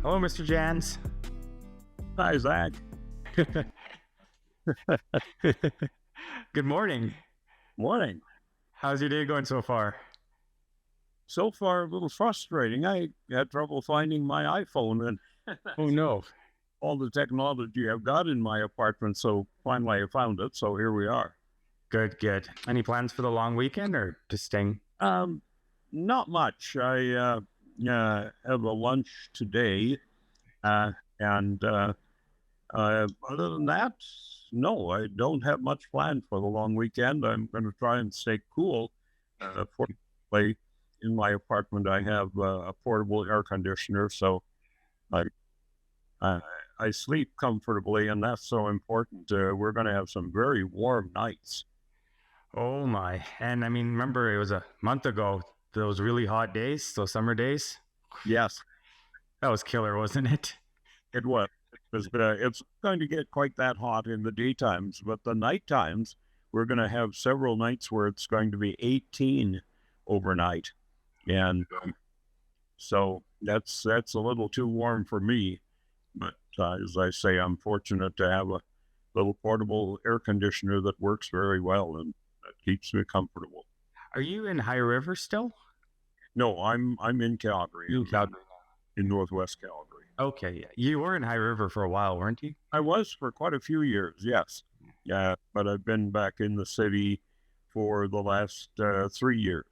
Hello, Mr. Janz. Hi, Zach. Good morning. Morning. How's your day going so far? So far, a little frustrating. I had trouble finding my iPhone and Oh, no. all the technology I've got in my apartment. So finally, I found it. So here we are. Good. Any plans for the long weekend or just staying? Not much. I have a lunch today, and other than that, no, I don't have much planned for the long weekend. I'm going to try and stay cool. Fortunately, in my apartment, I have a portable air conditioner, so I I sleep comfortably, and that's so important. We're going to have some very warm nights. Oh, my. And I mean, remember, it was a month ago, those really hot days, those summer days? Yes, That was killer, wasn't it? it was. It's going to get quite that hot in the daytimes, but the night times, we're going to have several nights where it's going to be 18 overnight. And so that's a little too warm for me. But as I say, I'm fortunate to have a little portable air conditioner that works very well and that keeps me comfortable. Are you in High River still? No, I'm in Calgary, In Calgary. in Northwest Calgary. Okay, yeah. You were in High River for a while, weren't you? I was for quite a few years, yes. Yeah, but I've been back in the city for the last 3 years.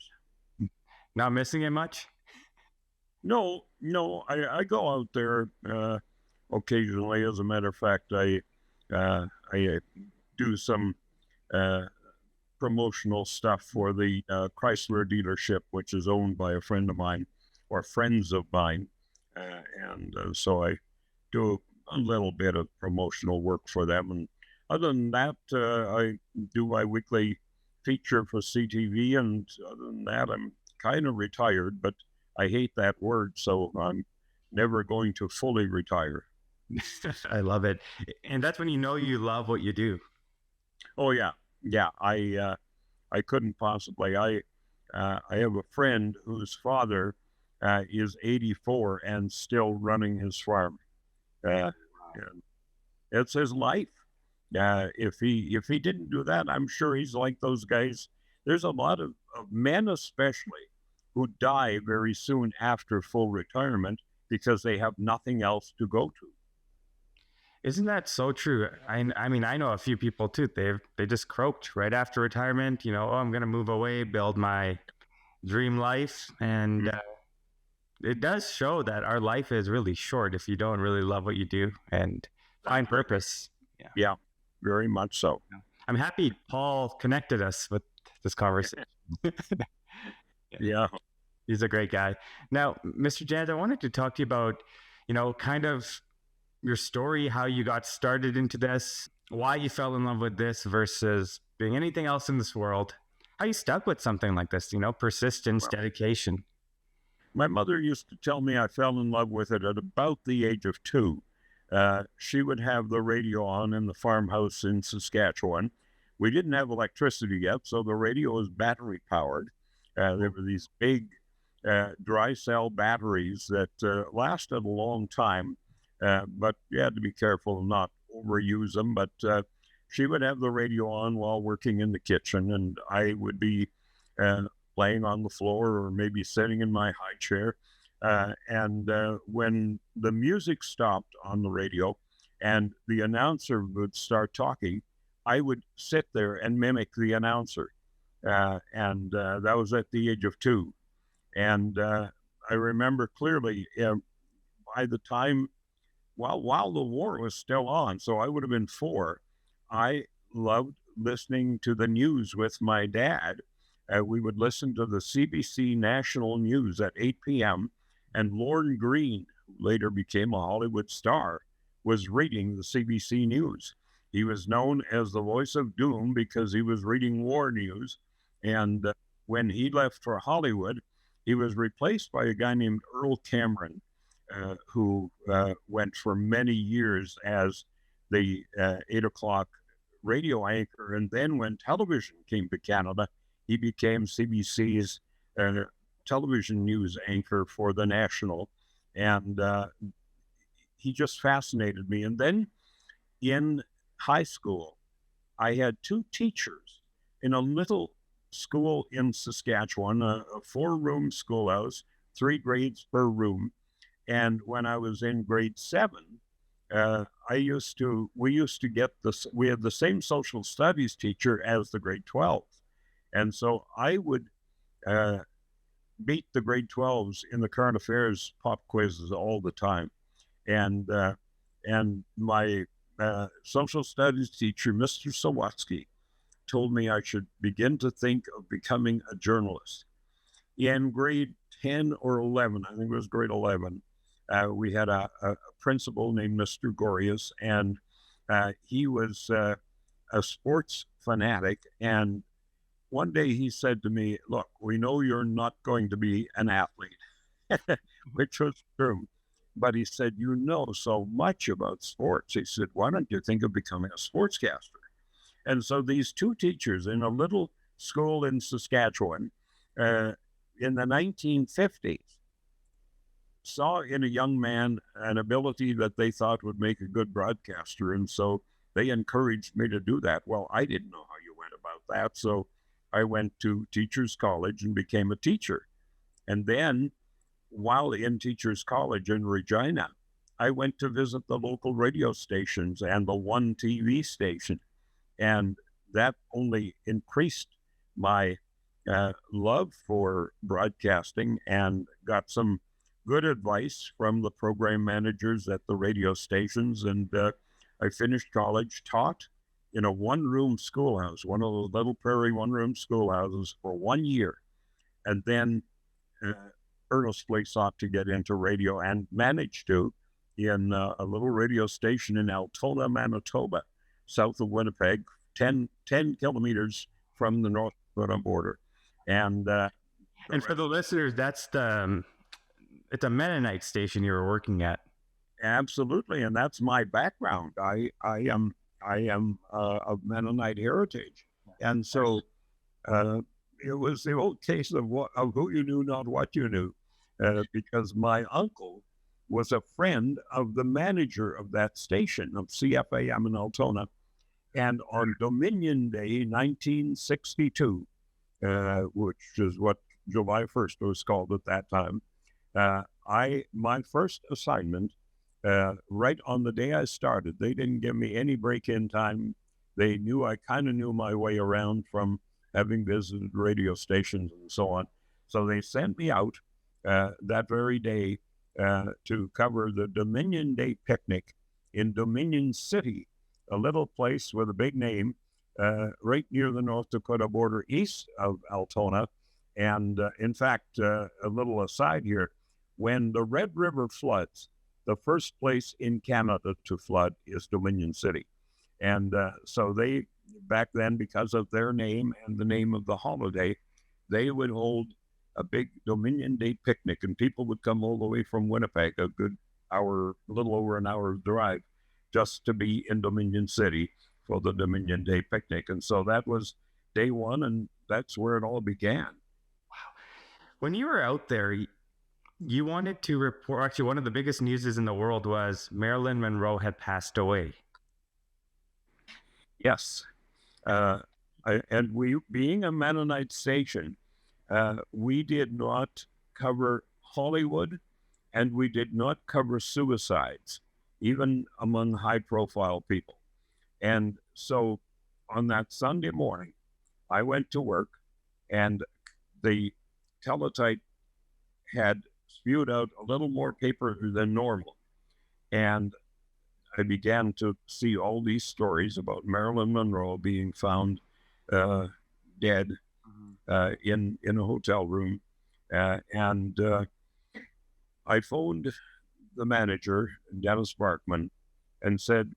Not missing it much? No, I go out there occasionally. As a matter of fact, I do some promotional stuff for the Chrysler dealership, which is owned by a friend of mine or friends of mine, and so I do a little bit of promotional work for them. And other than that, I do my weekly feature for CTV, and other than that, I'm kind of retired, but I hate that word, so I'm never going to fully retire. I love it. And that's when you know you love what you do. Oh yeah. I couldn't possibly. I have a friend whose father is 84 and still running his farm. And it's his life. If he didn't do that, I'm sure he's like those guys. There's a lot of men, especially, who die very soon after full retirement because they have nothing else to go to. Isn't that so true? I mean, I know a few people too. They just croaked right after retirement. You know, oh, I'm going to move away, build my dream life, and it does show that our life is really short if you don't really love what you do and find purpose. Yeah, very much so. I'm happy Paul connected us with this conversation. Yeah. He's a great guy. Now, Mr. Janz, I wanted to talk to you about, kind of your story, how you got started into this, why you fell in love with this versus doing anything else in this world, how you stuck with something like this, persistence, dedication. My mother used to tell me I fell in love with it at about the age of 2. She would have the radio on in the farmhouse in Saskatchewan. We didn't have electricity yet, so the radio was battery powered. There were these big dry cell batteries that lasted a long time, but you had to be careful and not overuse them. But she would have the radio on while working in the kitchen, and I would be playing on the floor or maybe sitting in my high chair. And when the music stopped on the radio and the announcer would start talking, I would sit there and mimic the announcer. And that was at the age of 2. And I remember clearly by the time, while the war was still on, so I would have been 4, I loved listening to the news with my dad. We would listen to the CBC National News at 8 p.m. And Lorne Greene, who later became a Hollywood star, was reading the CBC News. He was known as the voice of doom because he was reading war news. And when he left for Hollywood, he was replaced by a guy named Earl Cameron, who went for many years as the 8 o'clock radio anchor. And then when television came to Canada, he became CBC's television news anchor for the National. And he just fascinated me. And then in high school, I had two teachers in a little school in Saskatchewan, a four-room schoolhouse, 3 grades per room. And when I was in grade 7, we used to get this, we had the same social studies teacher as the grade 12. And so I would uh, beat the grade 12s in the current affairs pop quizzes all the time. And my social studies teacher, Mr. Sawatsky, told me I should begin to think of becoming a journalist. In grade 10 or 11, I think it was grade 11, we had a principal named Mr. Gorius, and he was a sports fanatic. And one day he said to me, "Look, we know you're not going to be an athlete," which was true. But he said, "You know so much about sports." He said, "Why don't you think of becoming a sportscaster?" And so these two teachers in a little school in Saskatchewan in the 1950s saw in a young man an ability that they thought would make a good broadcaster. And so they encouraged me to do that. Well, I didn't know how you went about that. So I went to Teachers College and became a teacher. And then while in Teachers College in Regina, I went to visit the local radio stations and the one TV station. And that only increased my love for broadcasting, and got some good advice from the program managers at the radio stations. And I finished college, taught in a one-room schoolhouse, one of the little prairie one-room schoolhouses, for 1 year. And then earnestly sought to get into radio, and managed to in a little radio station in Altona, Manitoba, south of Winnipeg, 10 kilometers from the North Dakota border. And for the listeners, it's a Mennonite station you were working at. Absolutely, and that's my background. I am of Mennonite heritage, and so it was the old case of who you knew, not what you knew, because my uncle was a friend of the manager of that station, of CFAM in Altona. And on Dominion Day, 1962, which is what July 1st was called at that time, my first assignment, right on the day I started, they didn't give me any break-in time. They knew I kind of knew my way around from having visited radio stations and so on. So they sent me out that very day to cover the Dominion Day picnic in Dominion City, a little place with a big name, right near the North Dakota border, east of Altona. And in fact, a little aside here, when the Red River floods, the first place in Canada to flood is Dominion City. And so they, back then, because of their name and the name of the holiday, they would hold a big Dominion Day picnic, and people would come all the way from Winnipeg, a good hour, a little over an hour drive, just to be in Dominion City for the Dominion Day picnic. And so that was day one, and that's where it all began. Wow. When you were out there, you wanted to report, actually one of the biggest newses in the world was Marilyn Monroe had passed away. Yes. And we, being a Mennonite station, we did not cover Hollywood, and we did not cover suicides, even among high-profile people. And so on that Sunday morning, I went to work, and the teletype had spewed out a little more paper than normal. And I began to see all these stories about Marilyn Monroe being found dead in a hotel room. And I phoned the manager, Dennis Barkman, and said,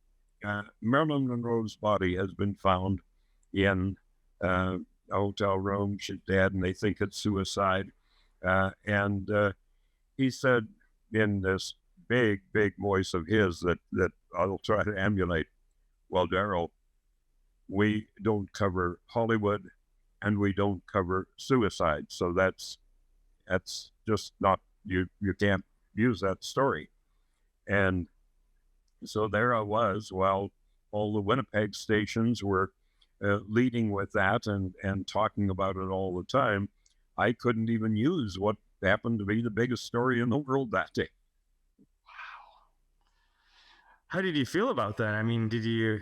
Marilyn Monroe's body has been found in a hotel room. She's dead, and they think it's suicide. And he said in this big voice of his that I'll try to emulate, "Well, Darrel, we don't cover Hollywood, and we don't cover suicide. So that's just not, you can't use that story." And So there I was, while all the Winnipeg stations were leading with that and talking about it all the time. I couldn't even use what happened to be the biggest story in the world that day. How did you feel about that? I mean, did you?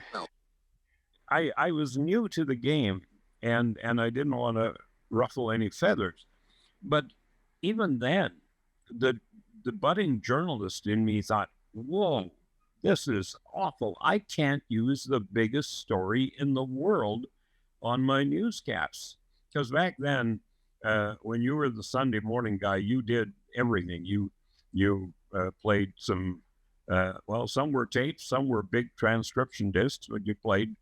I was new to the game, and I didn't want to ruffle any feathers. But even then, the budding journalist in me thought, whoa, this is awful. I can't use the biggest story in the world on my newscasts. Because back then, when you were the Sunday morning guy, you did everything. You played some, well, some were tapes, some were big transcription discs, but you played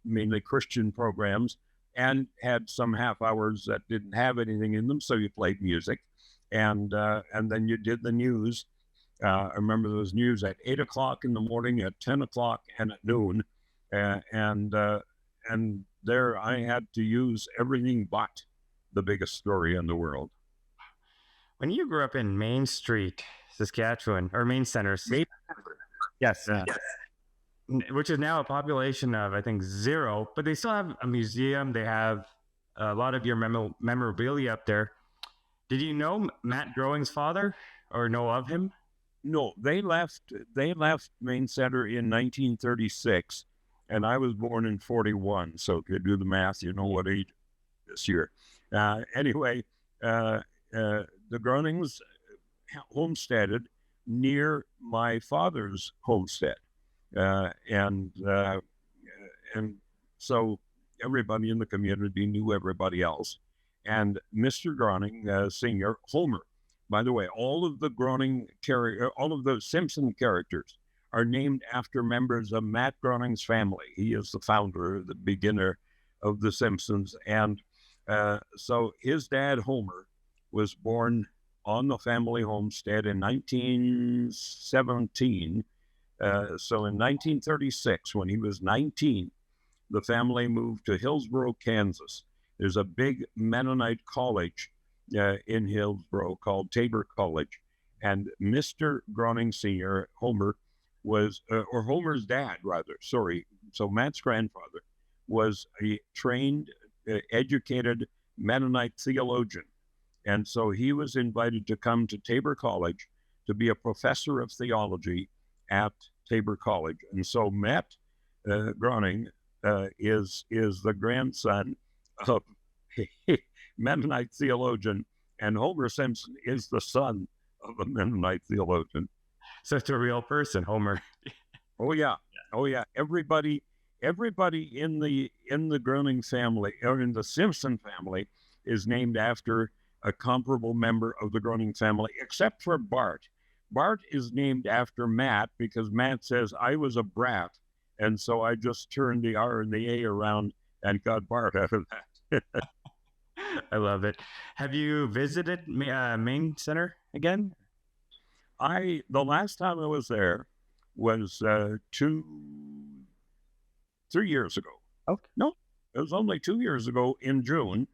mainly Christian programs, and had some half hours that didn't have anything in them, so you played music, and then you did the news. I remember there was news at 8 o'clock in the morning, at 10 o'clock, and at noon, and there I had to use everything but the biggest story in the world. When you grew up in Main Street, Saskatchewan, or Main Center, yes, which is now a population of, I think, 0, but they still have a museum. They have a lot of your memorabilia up there. Did you know Matt Growing's father, or know of him? No, they left Main Center in 1936, and I was born in 41. So if you do the math, you know what age this year. Anyway, the Groenings homesteaded near my father's homestead. And so everybody in the community knew everybody else. And Mr. Groening, Sr., Homer, by the way, all of the Simpson characters are named after members of Matt Groening's family. He is the founder, the beginner of the Simpsons. And so his dad, Homer, was born on the family homestead in 1917. So in 1936, when he was 19, the family moved to Hillsboro, Kansas. There's a big Mennonite college in Hillsboro called Tabor College. And Mr. Groening Sr., Homer, was, or Homer's dad, rather, sorry. So Matt's grandfather was a trained, educated Mennonite theologian. And so he was invited to come to Tabor College to be a professor of theology at Tabor College. And so Matt Groening is the grandson of a Mennonite theologian, and Homer Simpson is the son of a Mennonite theologian. Such a real person, Homer. Oh yeah. Everybody in the Groening family, or in the Simpson family, is named after a comparable member of the Groening family, except for Bart. Bart is named after Matt because Matt says, I was a brat, and so I just turned the R and the A around and got Bart out of that. I love it. Have you visited Main Center again? The last time I was there was 3 years ago. Okay. No, it was only 2 years ago in June,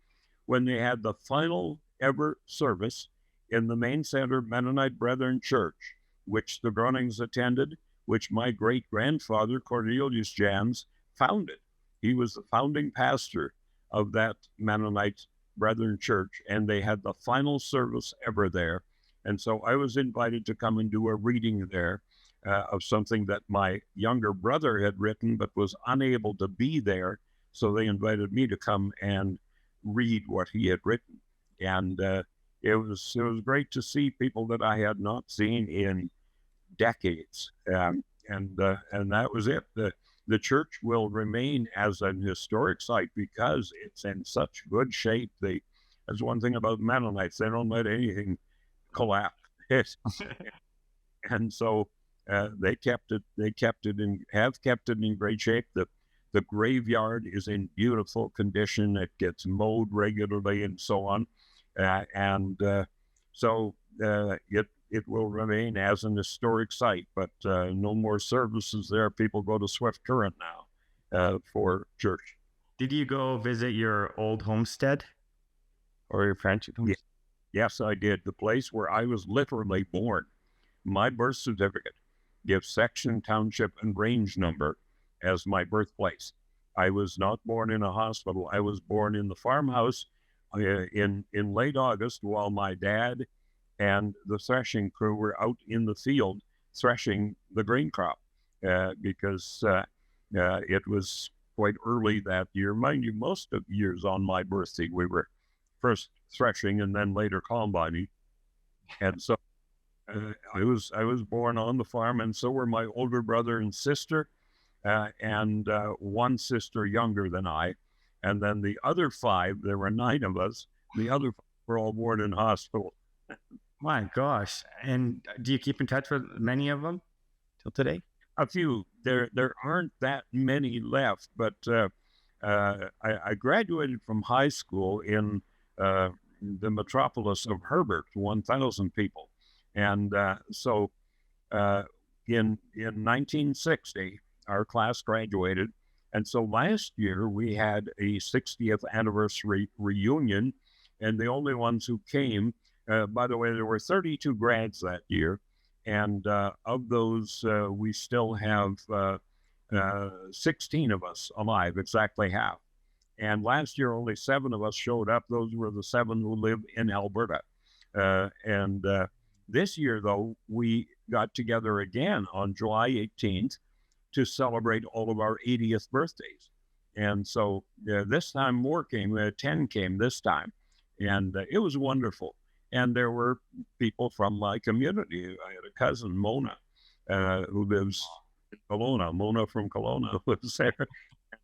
when they had the final ever service in the Main Center Mennonite Brethren Church, which the Groenings attended, which my great-grandfather, Cornelius Janz, founded. He was the founding pastor of that Mennonite Brethren Church, and they had the final service ever there. And so I was invited to come and do a reading there of something that my younger brother had written but was unable to be there. So they invited me to come and read what he had written. And it was great to see people that I had not seen in decades. And that was it. The church will remain as an historic site because it's in such good shape. That's one thing about Mennonites. They don't let anything collapse. And so they have kept it in great shape. The graveyard is in beautiful condition. It gets mowed regularly and so on. So it will remain as an historic site, but no more services there. People go to Swift Current now for church. Did you go visit your old homestead or your French homestead? Yes, I did. The place where I was literally born. My birth certificate give section, township, and range number as my birthplace. I was not born in a hospital. I was born in the farmhouse in late August while my dad and the threshing crew were out in the field threshing the grain crop because it was quite early that year. Mind you, most of years on my birthday, we were first threshing and then later combining. And so I was born on the farm, and so were my older brother and sister, and one sister younger than I. And then the other five, there were 9 of us, the other 5 were all born in hospital. My gosh. And do you keep in touch with many of them till today? A few. There aren't that many left, but I graduated from high school in the metropolis of Herbert, 1,000 people. And so in 1960, our class graduated. And so last year we had a 60th anniversary reunion, and the only ones who came, by the way, there were 32 grads that year. And of those, we still have 16 of us alive, exactly half. And last year, only 7 of us showed up. Those were the 7 who live in Alberta. And this year, though, we got together again on July 18th to celebrate all of our 80th birthdays. And so this time more came, 10 came this time. And it was wonderful. And there were people from my community. I had a cousin, Mona, who lives in Kelowna. Mona from Kelowna lives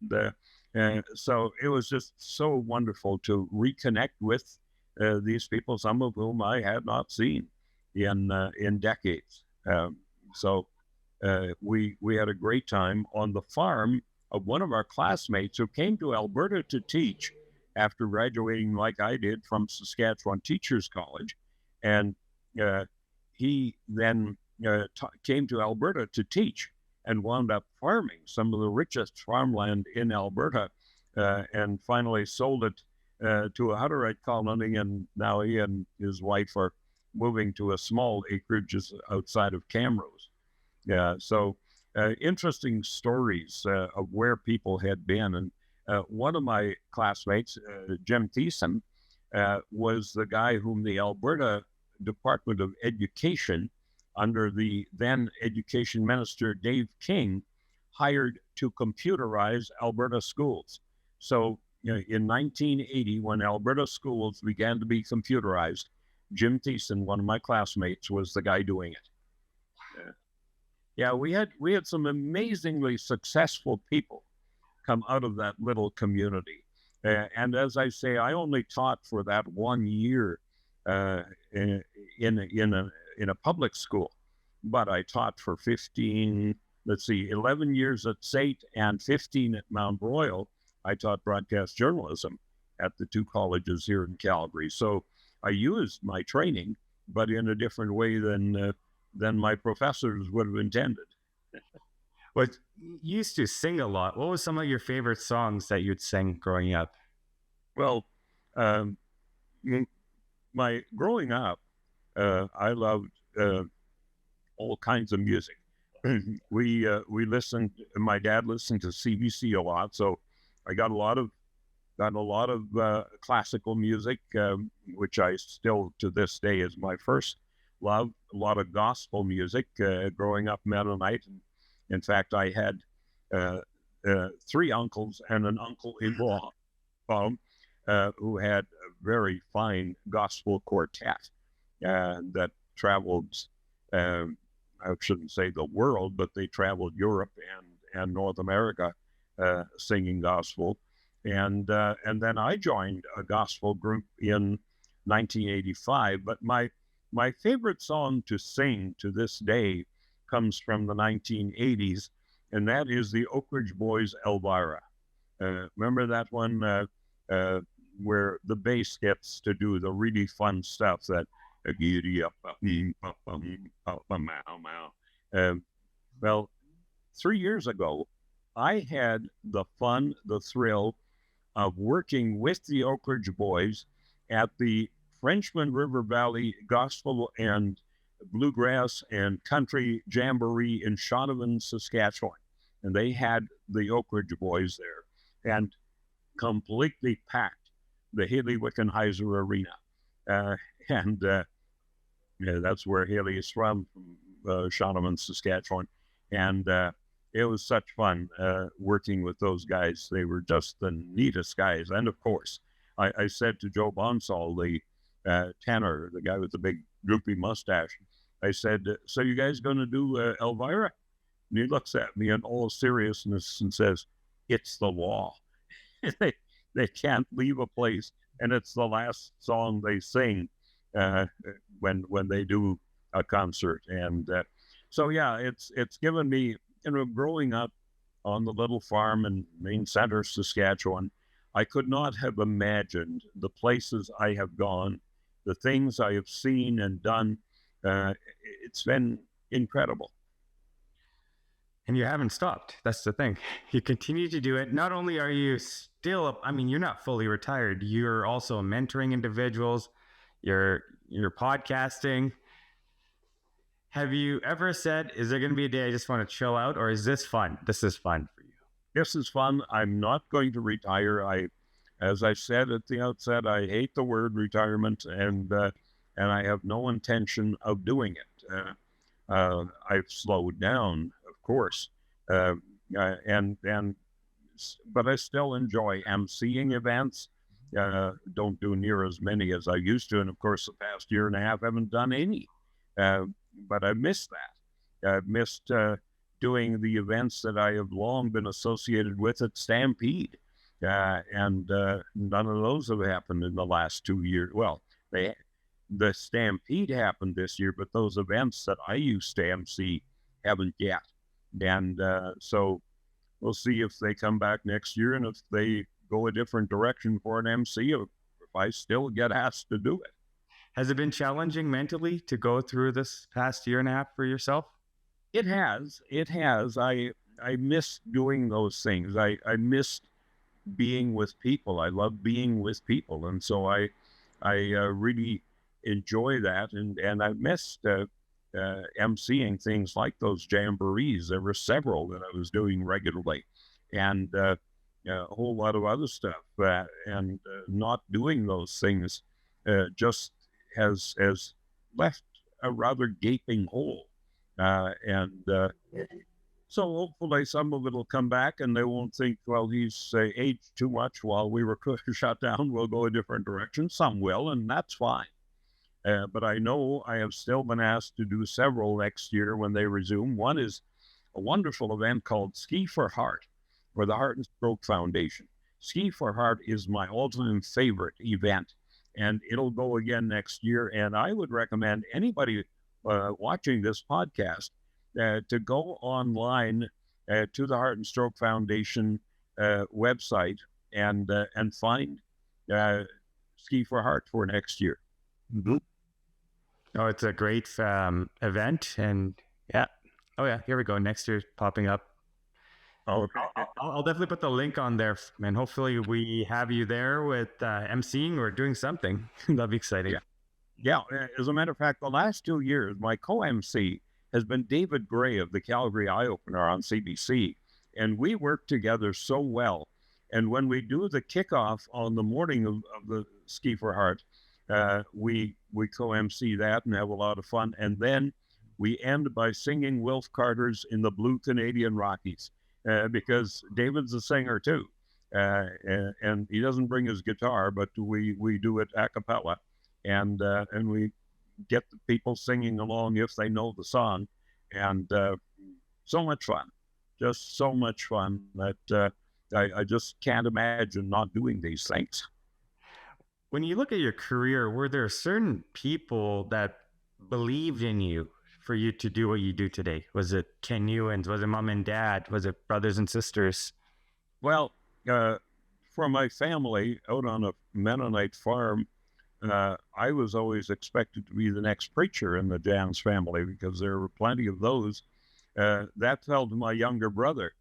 there. And so it was just so wonderful to reconnect with these people, some of whom I had not seen in decades. So we had a great time on the farm of one of our classmates who came to Alberta to teach after graduating like I did from Saskatchewan Teachers College. And he then came to Alberta to teach and wound up farming some of the richest farmland in Alberta and finally sold it to a Hutterite colony. And now he and his wife are moving to a small acreage outside of Camrose. So interesting stories of where people had been. And one of my classmates, Jim Thiessen, was the guy whom the Alberta Department of Education, under the then Education Minister Dave King, hired to computerize Alberta schools. So in 1980, when Alberta schools began to be computerized, Jim Thiessen, one of my classmates, was the guy doing it. Yeah, we had some amazingly successful people come out of that little community. And as I say, I only taught for that 1 year in a public school, but I taught for 11 years at SAIT and 15 at Mount Royal. I taught broadcast journalism at the 2 colleges here in Calgary. So I used my training, but in a different way than my professors would have intended. But you used to sing a lot. What was some of your favorite songs that you'd sing growing up? Well, my growing up, I loved all kinds of music. We listened. My dad listened to CBC a lot, so I got a lot of classical music, which I still to this day is my first love. A lot of gospel music. Growing up Mennonite, and in fact, I had 3 uncles and an uncle-in-law who had a very fine gospel quartet that traveled, I shouldn't say the world, but they traveled Europe and North America singing gospel. And then I joined a gospel group in 1985. But my favorite song to sing to this day comes from the 1980s, and that is the Oak Ridge Boys' Elvira. Remember that one where the bass gets to do the really fun stuff that giddy up, well, 3 years ago, I had the fun, the thrill of working with the Oak Ridge Boys at the Frenchman River Valley Gospel and bluegrass and country jamboree in Shaunavon, Saskatchewan. And they had the Oak Ridge Boys there and completely packed the Haley Wickenheiser Arena. And yeah, that's where Haley is from Shaunavon, Saskatchewan. And it was such fun working with those guys. They were just the neatest guys. And of course, I said to Joe Bonsall, the tenor, the guy with the big droopy mustache, I said, so you guys going to do Elvira? And he looks at me in all seriousness and says, it's the law. they can't leave a place, and it's the last song they sing when they do a concert. And so yeah, it's given me, growing up on the little farm in Main Center, Saskatchewan, I could not have imagined the places I have gone, the things I have seen and done. It's been incredible. And you haven't stopped. That's the thing. You continue to do it. Not only are you still, you're not fully retired. You're also mentoring individuals. You're podcasting. Have you ever said, is there going to be a day I just want to chill out, or is this fun? This is fun for you. This is fun. I'm not going to retire. As I said at the outset, I hate the word retirement, and I have no intention of doing it. I've slowed down, of course, but I still enjoy emceeing events. Don't do near as many as I used to, and of course, the past year and a half, I haven't done any. But I missed that. I've missed doing the events that I have long been associated with at Stampede, and none of those have happened in the last 2 years. Well, the Stampede happened this year, but those events that I used to MC haven't yet. And so we'll see if they come back next year, and if they go a different direction for an MC, or if I still get asked to do it. Has it been challenging mentally to go through this past year and a half for yourself? It has. I miss doing those things. I missed being with people. I love being with people. And so I really enjoy that. And I missed emceeing things like those jamborees. There were several that I was doing regularly, and a whole lot of other stuff. And not doing those things just has left a rather gaping hole. So hopefully some of it will come back, and they won't think, well, he's aged too much while we were shut down. We'll go a different direction. Some will, and that's fine. But I know I have still been asked to do several next year when they resume. One is a wonderful event called Ski for Heart for the Heart and Stroke Foundation. Ski for Heart is my all-time favorite event, and it'll go again next year. And I would recommend anybody watching this podcast to go online to the Heart and Stroke Foundation website and find Ski for Heart for next year. Mm-hmm. Oh, it's a great event, and yeah. Oh yeah, here we go. Next year popping up. Oh, okay. I'll definitely put the link on there, and hopefully we have you there with emceeing or doing something. That'd be exciting. Yeah. As a matter of fact, the last 2 years, my co-MC has been David Gray of the Calgary Eye Opener on CBC, and we work together so well. And when we do the kickoff on the morning of the Ski for Heart, we co-MC that and have a lot of fun. And then we end by singing Wilf Carter's In the Blue Canadian Rockies, because David's a singer too. And he doesn't bring his guitar, but we do it a cappella, and we get the people singing along if they know the song. And so much fun, just so much fun that I just can't imagine not doing these things. When you look at your career, were there certain people that believed in you for you to do what you do today? Was it Ken Ewans? Was it mom and dad? Was it brothers and sisters? Well, for my family out on a Mennonite farm, I was always expected to be the next preacher in the Janz family, because there were plenty of those. That fell to my younger brother.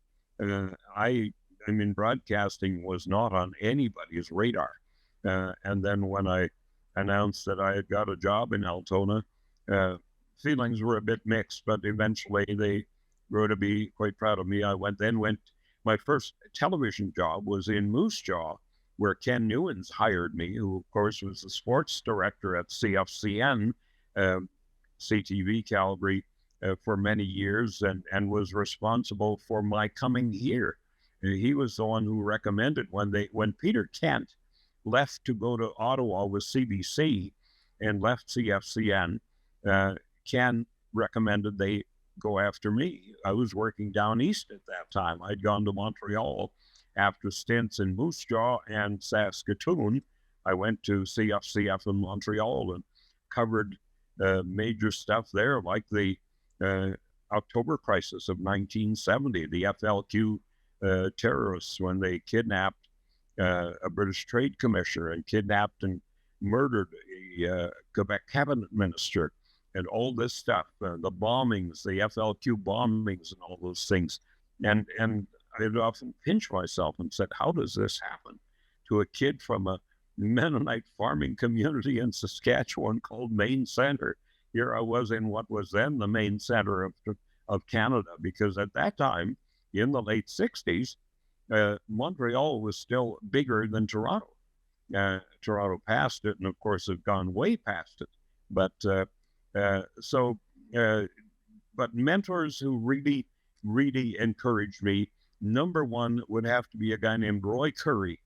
Broadcasting was not on anybody's radar. And then when I announced that I had got a job in Altona, feelings were a bit mixed, but eventually they grew to be quite proud of me. I went. My first television job was in Moose Jaw, where Ken Newens hired me, who of course was the sports director at CFCN, CTV Calgary, for many years, and was responsible for my coming here. He was the one who recommended when Peter Kent left to go to Ottawa with CBC and left CFCN. Ken recommended they go after me. I was working down east at that time. I'd gone to Montreal after stints in Moose Jaw and Saskatoon. I went to CFCF in Montreal and covered major stuff there, like the October crisis of 1970, the FLQ terrorists when they kidnapped a British trade commissioner and kidnapped and murdered a Quebec cabinet minister, and all this stuff, the bombings, the FLQ bombings, and all those things. And I'd often pinch myself and said, how does this happen to a kid from a Mennonite farming community in Saskatchewan called Main Centre? Here I was in what was then the main center of Canada, because at that time, in the late 60s, Montreal was still bigger than Toronto. Toronto passed it, and of course have gone way past it. But mentors who really, really encouraged me, number one would have to be a guy named Roy Curry,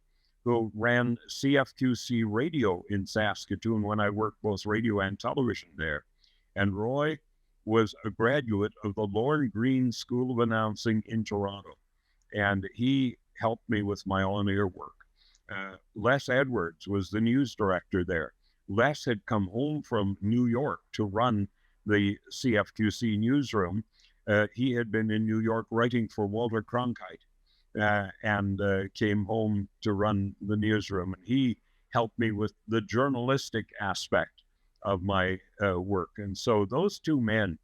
who ran CFQC radio in Saskatoon when I worked both radio and television there. And Roy was a graduate of the Lorne Green School of Announcing in Toronto. And he helped me with my on-air work. Les Edwards was the news director there. Les had come home from New York to run the CFQC newsroom. He had been in New York writing for Walter Cronkite and came home to run the newsroom. And he helped me with the journalistic aspect of my work. And so those two men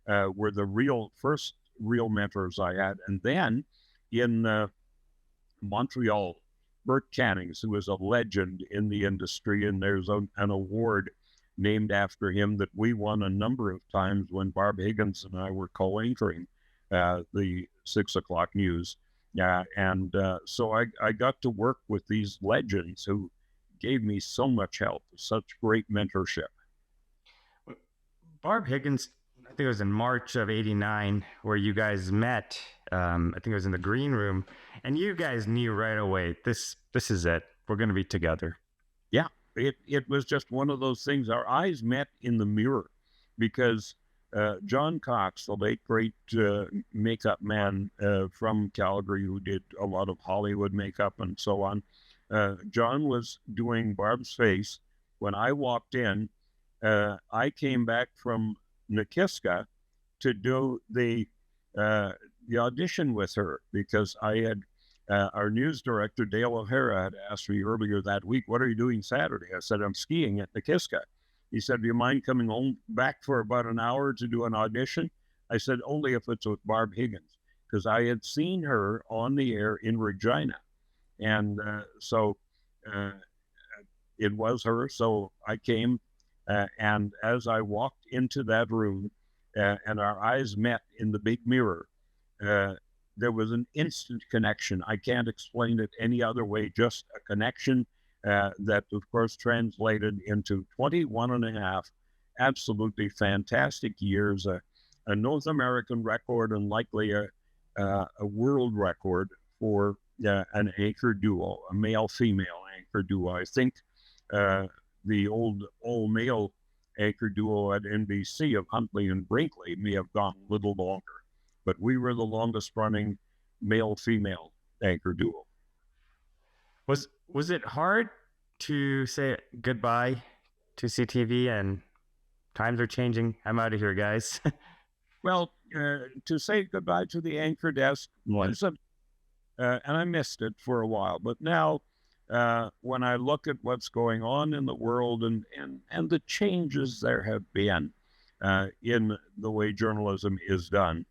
were the first real mentors I had. And then in Montreal, Bert Cannings, who is a legend in the industry, and there's an award named after him that we won a number of times when Barb Higgins and I were co-anchoring the 6 o'clock news. So I got to work with these legends who gave me so much help, such great mentorship. Barb Higgins, I think it was in March of '89 where you guys met. I think it was in the green room, and you guys knew right away, this is it. We're going to be together. Yeah, it was just one of those things. Our eyes met in the mirror because John Cox, the late great makeup man from Calgary, who did a lot of Hollywood makeup and so on, John was doing Barb's face. When I walked in, I came back from Nikiska to do the audition with her because I had our news director, Dale O'Hara, had asked me earlier that week, what are you doing Saturday? I said, I'm skiing at Nikiska. He said, do you mind coming home back for about an hour to do an audition? I said, only if it's with Barb Higgins, because I had seen her on the air in Regina. And so it was her. So I came, and as I walked into that room and our eyes met in the big mirror, there was an instant connection. I can't explain it any other way, just a connection that, of course, translated into 21 and a half absolutely fantastic years, a North American record and likely a world record for an anchor duo, a male-female anchor duo. I think the old all-male anchor duo at NBC of Huntley and Brinkley may have gone a little longer, but we were the longest-running male-female anchor duo. Was it hard to say goodbye to CTV and times are changing? I'm out of here, guys. Well, to say goodbye to the anchor desk wasn't, and I missed it for a while. But now, when I look at what's going on in the world and the changes there have been in the way journalism is done,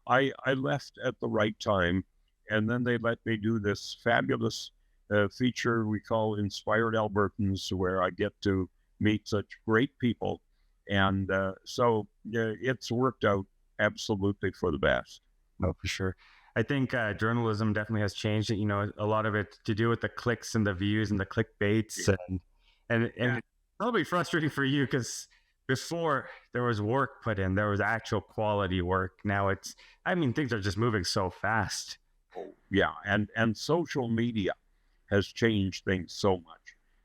I left at the right time, and then they let me do this fabulous feature we call Inspired Albertans, where I get to meet such great people And so it's worked out absolutely for the best. No, for sure. I think journalism definitely has changed it. You know, a lot of it to do with the clicks and the views and the clickbaits, and it's probably frustrating for you because before there was work put in, there was actual quality work. Now I mean, things are just moving so fast. Oh, yeah, and social media has changed things so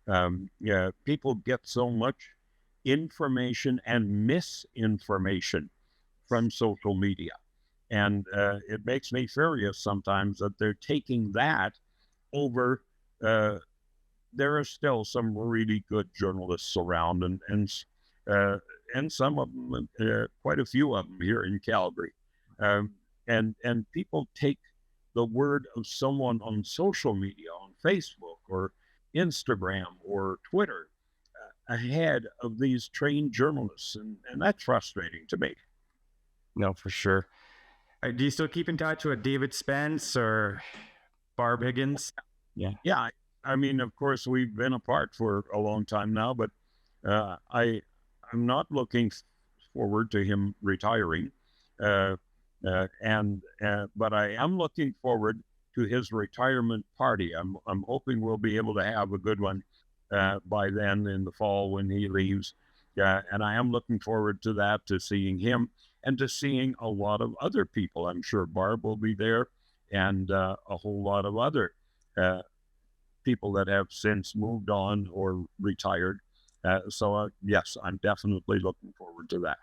much. Yeah, people get so much information and misinformation from social media. And it makes me furious sometimes that they're taking that over. There are still some really good journalists around, uh, and some of them, quite a few of them here in Calgary. Um, and people take the word of someone on social media, on Facebook or Instagram or Twitter, ahead of these trained journalists, and that's frustrating to me. No, for sure. Do you still keep in touch with David Spence or Barb Higgins? Yeah. Yeah, I mean, of course, we've been apart for a long time now, but I'm not looking forward to him retiring, uh, but I am looking forward to his retirement party. I'm hoping we'll be able to have a good one by then in the fall when he leaves, and I am looking forward to that, to seeing him and to seeing a lot of other people. I'm sure Barb will be there, and a whole lot of other uh, people that have since moved on or retired. So yes, I'm definitely looking forward to that.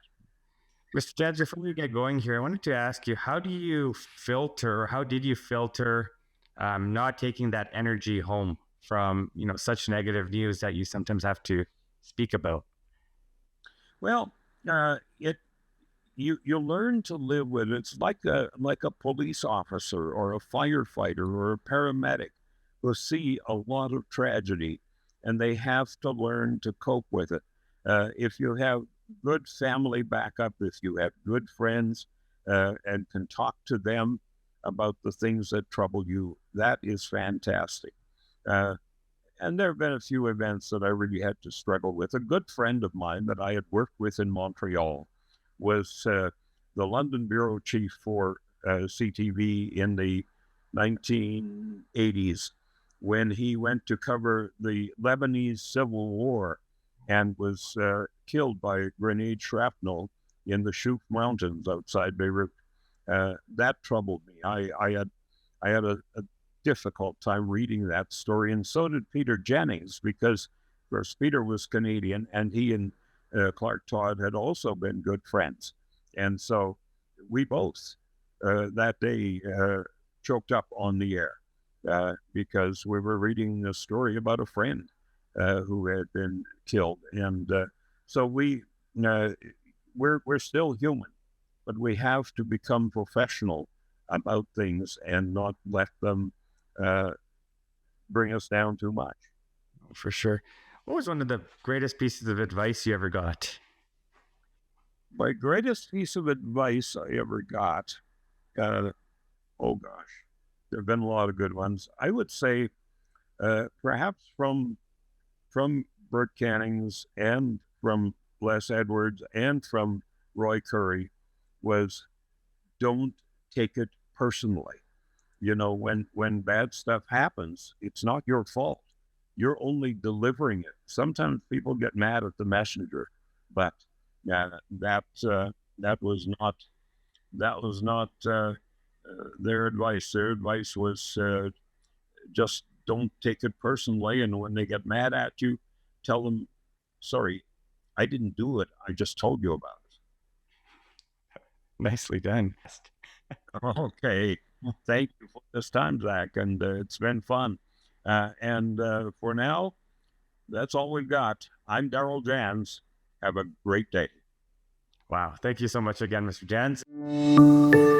Mr. Janz, before we get going here, I wanted to ask you, how do you filter, or how did you filter not taking that energy home from, you know, such negative news that you sometimes have to speak about? Well, it you learn to live with it. It's like a police officer or a firefighter or a paramedic who see a lot of tragedy, and they have to learn to cope with it. If you have good family backup, if you have good friends, and can talk to them about the things that trouble you, that is fantastic. Uh, and there have been a few events that I really had to struggle with. A good friend of mine that I had worked with in Montreal was the London bureau chief for CTV in the 1980s when he went to cover the Lebanese Civil War and was killed by grenade shrapnel in the Shuf Mountains outside Beirut. That troubled me. I had a difficult time reading that story, and so did Peter Jennings, because, of course, Peter was Canadian, and he and Clark Todd had also been good friends. And so we both that day choked up on the air because we were reading a story about a friend who had been killed. And so we're still human, but we have to become professional about things and not let them uh, bring us down too much. For sure. What was one of the greatest pieces of advice you ever got? My greatest piece of advice I ever got, uh, oh gosh, there have been a lot of good ones. I would say perhaps from Bert Cannings and from Les Edwards and from Roy Curry was, don't take it personally. You know, when bad stuff happens, it's not your fault. You're only delivering it. Sometimes people get mad at the messenger, but that was not their advice. Their advice was just don't take it personally, and when they get mad at you, tell them, "Sorry, I didn't do it. I just told you about Nicely done. it." Okay, thank you for this time, Zach, and it's been fun. And for now, that's all we've got. I'm Darrel Janz. Have a great day. Wow. Thank you so much again, Mr. Janz.